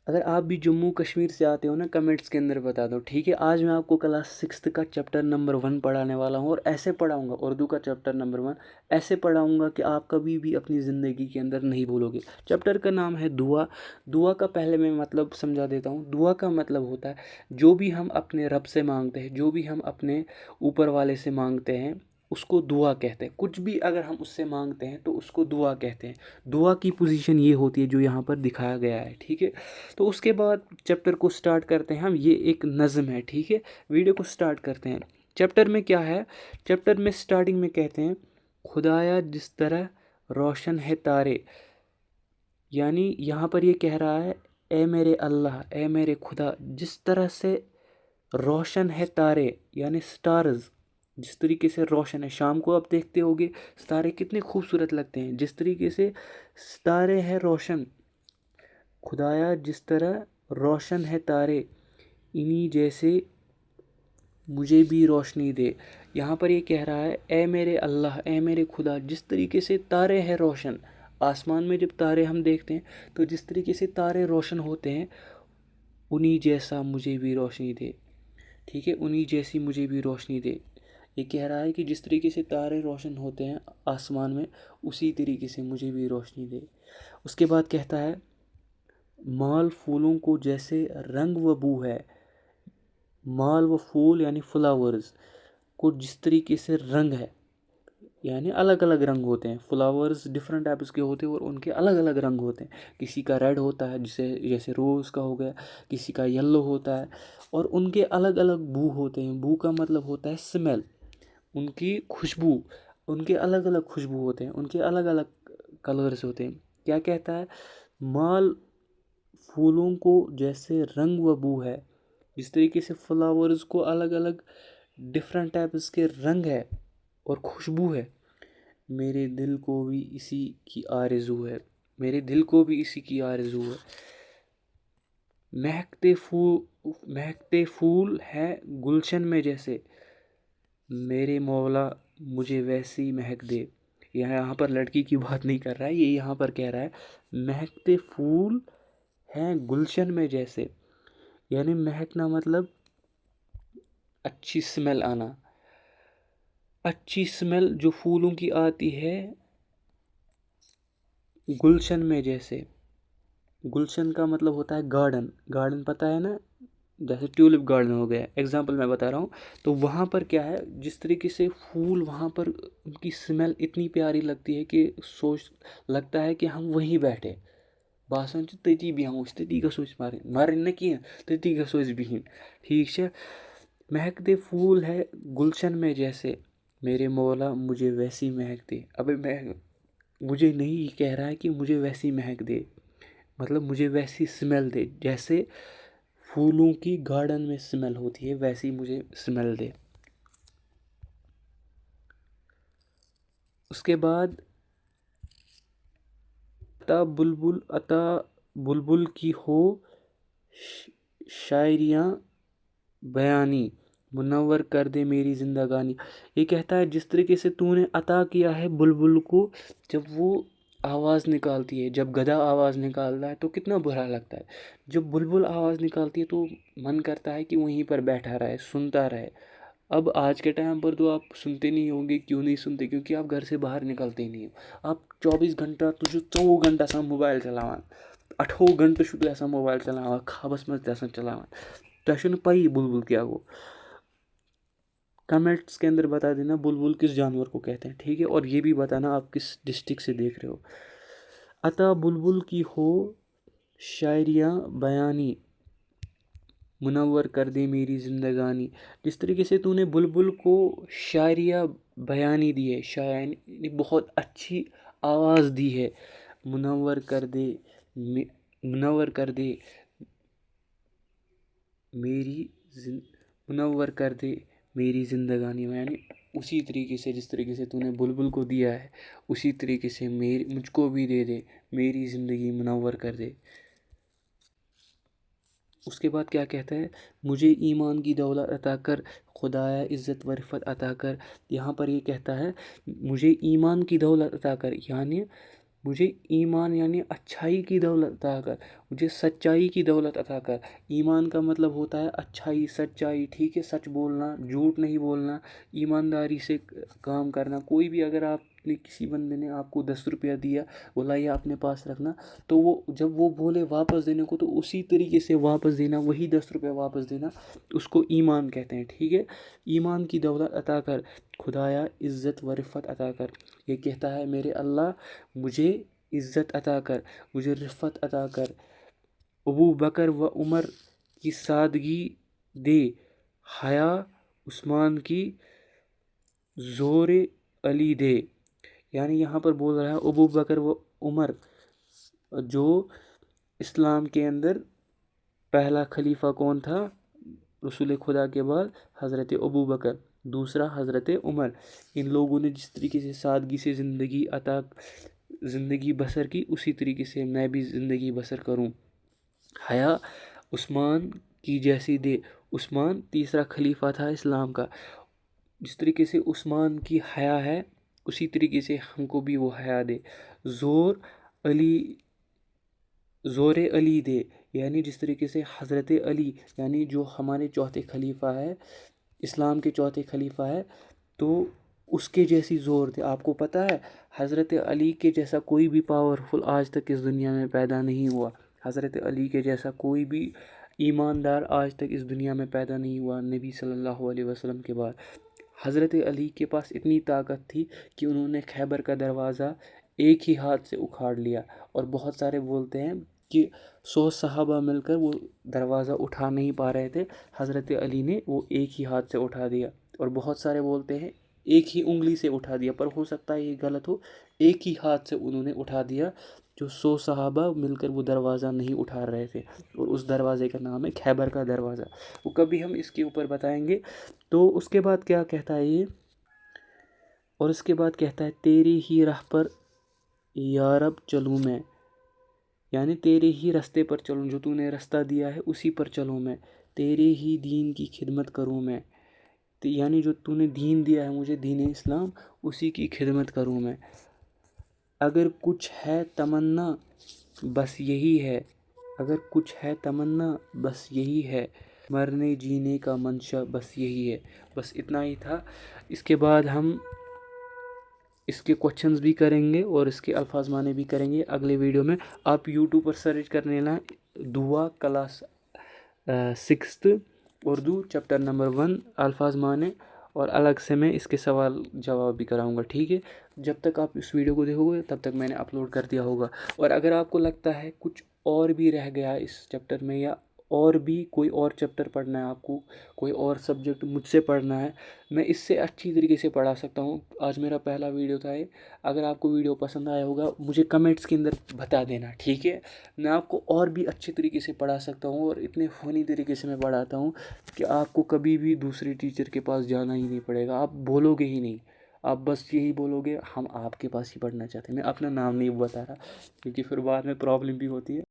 अगर आप भी जम्मू कश्मीर से आते हो ना, कमेंट्स के अंदर बता दो, ठीक है। आज मैं आपको क्लास 6 का चैप्टर नंबर 1 पढ़ाने वाला हूँ, और ऐसे पढ़ाऊँगा उर्दू का चैप्टर नंबर 1, ऐसे पढ़ाऊँगा कि आप कभी भी अपनी ज़िंदगी के अंदर नहीं भूलोगे। चैप्टर का नाम है दुआ। दुआ का पहले मैं मतलब समझा देता हूँ। दुआ का मतलब होता है जो भी हम अपने रब से मांगते हैं, जो भी हम अपने ऊपर वाले से मांगते हैं, उसको दुआ कहते हैं। कुछ भी अगर हम उससे मांगते हैं तो उसको दुआ कहते हैं। दुआ की पोजीशन ये होती है जो यहाँ पर दिखाया गया है, ठीक है। तो उसके बाद चैप्टर को स्टार्ट करते हैं हम। ये एक नज़म है, ठीक है। वीडियो को स्टार्ट करते हैं। चैप्टर में क्या है? चैप्टर में स्टार्टिंग में कहते हैं, खुदाया जिस तरह रोशन है तारे, यानी यहाँ पर ये कह रहा है, ए मेरे अल्लाह, ए मेरे खुदा, जिस तरह से रोशन है तारे, यानी स्टार्स, जिस तरीके से रोशन है। शाम को आप देखते होगे सितारे कितने खूबसूरत लगते हैं, जिस तरीके से सितारे हैं रोशन। खुदाया जिस तरह रोशन है तारे, इन्हीं जैसे मुझे भी रोशनी दे। यहाँ पर ये कह रहा है, ए मेरे अल्लाह, ए मेरे खुदा, जिस तरीके से तारे हैं रोशन, आसमान में जब तारे हम देखते हैं तो जिस तरीके से तारे रोशन होते हैं, उन्हीं जैसा मुझे भी रोशनी दे, ठीक है। उन्हीं जैसी मुझे भी रोशनी दे। ये कह रहा है कि जिस तरीके से तारे रोशन होते हैं आसमान में, उसी तरीके से मुझे भी रोशनी दे। उसके बाद कहता है, माल फूलों को जैसे रंग व बू है। माल व फूल यानी फ्लावर्स को जिस तरीके से रंग है, यानी अलग अलग रंग होते हैं। फ्लावर्स डिफरेंट टाइप्स के होते हैं और उनके अलग अलग रंग होते हैं। किसी का रेड होता है, जिसे जैसे रोज़ का हो गया, किसी का येलो होता है, और उनके अलग अलग बू होते हैं। बू का मतलब होता है स्मेल, उनकी खुशबू। उनके अलग अलग खुशबू होते हैं, उनके अलग अलग कलर्स होते हैं। क्या कहता है? माल फूलों को जैसे रंग व बू है, जिस तरीके से फ्लावर्स को अलग अलग डिफरेंट टाइप्स के रंग है और खुशबू है, मेरे दिल को भी इसी की आरज़ू है। मेरे दिल को भी इसी की आरज़ू है। महकते फूल हैं गुलशन में जैसे, मेरे मौला मुझे वैसी महक दे। यहाँ पर लड़की की बात नहीं कर रहा है, ये यहाँ पर कह रहा है, महकते फूल हैं गुलशन में जैसे, यानी महकना मतलब अच्छी स्मेल आना। अच्छी स्मेल जो फूलों की आती है गुलशन में जैसे। गुलशन का मतलब होता है गार्डन। गार्डन पता है ना, जैसे ट्यूलिप गार्डन हो गया, एग्जांपल मैं बता रहा हूँ। तो वहाँ पर क्या है, जिस तरीके से फूल वहाँ पर, उनकी स्मेल इतनी प्यारी लगती है कि सोच लगता है कि हम वहीं बैठे। باسان چھِ تٔتی بیٚہمو أسۍ تٔتی گژھو أسۍ مَرٕنۍ مَرٕنۍ نہٕ کینٛہہ تٔتی گژھو أسۍ بِہِنۍ ٹھیٖک چھا مہکتے پھول ہے گلشن میں جیسے میرے مولا مجھے ویسی مہک دے اب میں مجھے نہیں یہ کہہ رہا ہے کہ مجھے ویسی مہک دے مطلب مجھے ویسی سمیل دے جیسے پھولوں کی گارڈن میں سمیل ہوتی ہے ویسی مجھے سمیل دے. اس کے بعد عطا بلبل کی ہو شاعریاں بیانی منور کر دے میری زندگانی. یہ کہتا ہے جس طریقے سے تو نے عطا کیا ہے بلبل کو، جب وہ آواز نکالتی ہے، جب گدھا آواز نکالتا ہے تو کتنا برا لگتا ہے. جب بلبل آواز نکالتی ہے تو من کرتا ہے کہ وہیں پر بیٹھا رہے، سنتا رہے. اب آج کے ٹائم پر تو آپ سنتے نہیں ہوں گے. کیوں نہیں سنتے؟ کیونکہ آپ گھر سے باہر نکلتے ہی نہیں ہو. آپ 24 گھنٹہ تُہۍ چھِو 24 گھنٹہ آسان موبایل چلاوان، 28 گھنٹہٕ چھُو تُہۍ آسان موبایل چلاوان، خوابس منٛز تہِ آسان چلاوان. تۄہہِ چھُو نہٕ پَیی بلبل کیا گوٚو. کمنٹس کے اندر بتا دینا بلبل کس جانور کو کہتے ہیں، ٹھیک ہے. اور یہ بھی بتانا آپ کس ڈسٹرکٹ سے دیکھ رہے ہو. عطا بلبل کی ہو شاعریاں بیانی منور کر دے میری زندگانی. جس طریقے سے تو نے بلبل کو شاعریہ بیانی دی ہے، شاعری بہت اچھی آواز دی ہے. منور کر دے میری منور کر دے میری زندگانی. یعنی اسی طریقے سے جس طریقے سے تو نے بلبل کو دیا ہے اسی طریقے سے مجھ کو بھی دے دے، میری زندگی منور کر دے. اس کے بعد کیا کہتا ہے؟ مجھے ایمان کی دولت عطا کر خدایا عزت و رفت عطا کر. یہاں پر یہ کہتا ہے مجھے ایمان کی دولت عطا کر، یعنی मुझे ईमान यानी अच्छाई की दौलत अता कर, मुझे सच्चाई की दौलत अता कर। ईमान का मतलब होता है अच्छाई, सच्चाई, ठीक है, सच बोलना, झूठ नहीं बोलना, ईमानदारी से काम करना। कोई भी अगर आपने किसी बंदे ने आपको 10 रुपया दिया, बोला ये अपने पास रखना, तो वो जब वो बोले वापस देने को तो उसी तरीके से वापस देना, वही 10 रुपया वापस देना, उसको ईमान कहते हैं, ठीक है। ईमान की दौलत अता कर, खुदाया इज़्ज़त व रिफ़त अता कर। ये कहता है मेरे अल्लाह मुझे इज़्ज़त अता कर, मुझे रिफ़त अता कर। अबू बकर व उमर की सादगी दे, हया उस्मान की ज़ोर अली दे। यानी यहाँ पर बोल रहा है अबू बकर व उमर, जो इस्लाम के अंदर पहला खलीफा कौन था रसूल खुदा के बाद, हज़रत अबू बकर, दूसरा हज़रत उमर। इन लोगों ने जिस तरीके से सादगी से ज़िंदगी बसर की, उसी तरीके से मैं भी ज़िंदगी बसर करूं। हया उस्मान की जैसी दे, उस्मान तीसरा खलीफा था इस्लाम का, जिस तरीके से उस्मान की हया है उसी तरीके से हमको भी वो हया दे। ज़ोर अली दे, यानी जिस तरीके से हज़रत अली, यानी जो हमारे चौथे खलीफा है, इस्लाम के चौथे खलीफा है, तो उसके जैसी ज़ोर दे। आपको पता है हज़रत अली के जैसा कोई भी पावरफुल आज तक इस दुनिया में पैदा नहीं हुआ। हज़रत अली के जैसा कोई भी ईमानदार आज तक इस दुनिया में पैदा नहीं हुआ नबी सल्लल्लाहु अलैहि वसल्लम के बाद। हज़रत अली के पास इतनी ताकत थी कि उन्होंने खैबर का दरवाज़ा एक ही हाथ से उखाड़ लिया। और बहुत सारे बोलते हैं कि 100 सहाबा मिलकर वो दरवाज़ा उठा नहीं पा रहे थे, हज़रत अली ने वो एक ही हाथ से उठा दिया। और बहुत सारे बोलते हैं एक ही उंगली से उठा दिया, पर हो सकता है ये गलत हो, एक ही हाथ से उन्होंने उठा दिया। जो 100 सहाबा मिलकर वो दरवाज़ा नहीं उठा रहे थे, और उस दरवाज़े का नाम है खैबर का दरवाज़ा। वो कभी हम इसके ऊपर बताएंगे। तो उसके बाद क्या कहता है ये, और उसके बाद कहता है तेरी ही राह पर या रब चलूँ मैं, यानी तेरे ही रास्ते पर चलूँ, जो तूने रास्ता दिया है उसी पर चलूँ मैं। तेरे ही दीन की खिदमत करूँ मैं, यानी जो तूने दीन दिया है मुझे, दीन इस्लाम, उसी की खिदमत करूँ मैं। अगर कुछ है तमन्ना बस यही है, अगर कुछ है तमन्ना बस यही है, मरने जीने का मंशा बस यही है। बस इतना ही था। इसके बाद हम इसके क्वेश्चंस भी करेंगे और इसके अल्फाज माने भी करेंगे अगले वीडियो में। आप यूट्यूब पर सर्च कर लेना दुआ class 6th Urdu chapter number 1 अल्फाज माने, और अलग से मैं इसके सवाल जवाब भी कराऊंगा, ठीक है। जब तक आप इस वीडियो को देखोगे तब तक मैंने अपलोड कर दिया होगा। और अगर आपको लगता है कुछ और भी रह गया है इस चैप्टर में, या और भी कोई और चैप्टर पढ़ना है आपको, कोई और सब्जेक्ट मुझसे पढ़ना है, मैं इससे अच्छी तरीके से पढ़ा सकता हूँ। आज मेरा पहला वीडियो था ये। अगर आपको वीडियो पसंद आया होगा मुझे कमेंट्स के अंदर बता देना, ठीक है। मैं आपको और भी अच्छे तरीके से पढ़ा सकता हूँ, और इतने फ़नी तरीके से मैं पढ़ाता हूँ कि आपको कभी भी दूसरे टीचर के पास जाना ही नहीं पड़ेगा। आप बोलोगे ही नहीं, आप बस यही बोलोगे हम आपके पास ही पढ़ना चाहते हैं। मैं अपना नाम नहीं बता रहा क्योंकि फिर बाद में प्रॉब्लम भी होती है।